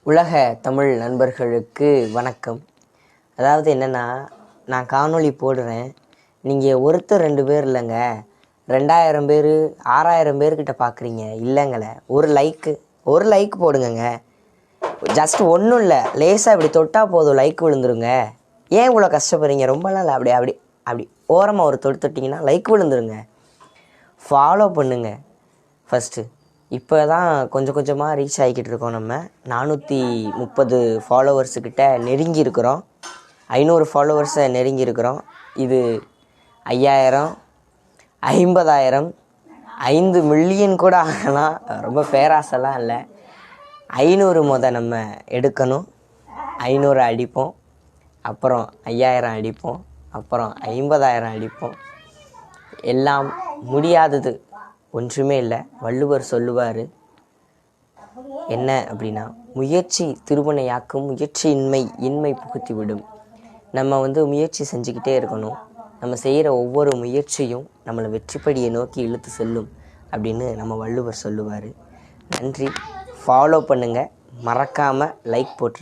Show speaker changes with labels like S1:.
S1: உலக தமிழ் நண்பர்களுக்கு வணக்கம். அதாவது என்னென்னா, நான் காணொளி போடுறேன், நீங்கள் ஒருத்தர் 2 பேர் இல்லைங்க, 2000 பேர் 6000 பேர்கிட்ட பார்க்குறீங்க. இல்லைங்களே, ஒரு லைக் போடுங்கங்க. ஜஸ்ட் ஒன்றும் இல்லை, லேசாக இப்படி தொட்டால் போதும், லைக் விழுந்துருங்க. ஏன் இவ்வளோ கஷ்டப்படுறீங்க? ரொம்பலாம் இல்லை, அப்படி அப்படி அப்படி ஓரமாக ஒரு தொட்டிங்கன்னா லைக் விழுந்துருங்க. ஃபாலோ பண்ணுங்கள் ஃபஸ்ட்டு. இப்போ தான் கொஞ்சம் கொஞ்சமாக ரீச் ஆகிக்கிட்டு இருக்கோம். நம்ம 430 ஃபாலோவர்ஸுக்கிட்ட நெருங்கி இருக்கிறோம். 500 ஃபாலோவர்ஸை நெருங்கி இருக்கிறோம். இது 5000, 50000, 5 மில்லியன் கூட ஆகலாம். ரொம்ப பேராசெல்லாம் இல்லை. 500 நம்ம எடுக்கணும். 500 அடிப்போம், அப்புறம் 5000 அடிப்போம், அப்புறம் 50000 அடிப்போம். எல்லாம் முடியாதது ஒன்றுமே இல்லை. வள்ளுவர் சொல்லுவார் என்ன அப்படின்னா, முயற்சி திருவினையாக்கும், முயற்சியின்மை இன்மை புகுத்தி விடும். நம்ம முயற்சி செஞ்சுக்கிட்டே இருக்கணும். நம்ம செய்கிற ஒவ்வொரு முயற்சியும் நம்மளை வெற்றிப்படியை நோக்கி இழுத்து செல்லும் அப்படின்னு நம்ம வள்ளுவர் சொல்லுவார். நன்றி. ஃபாலோ பண்ணுங்கள், மறக்காமல் லைக் போட்டுருங்க.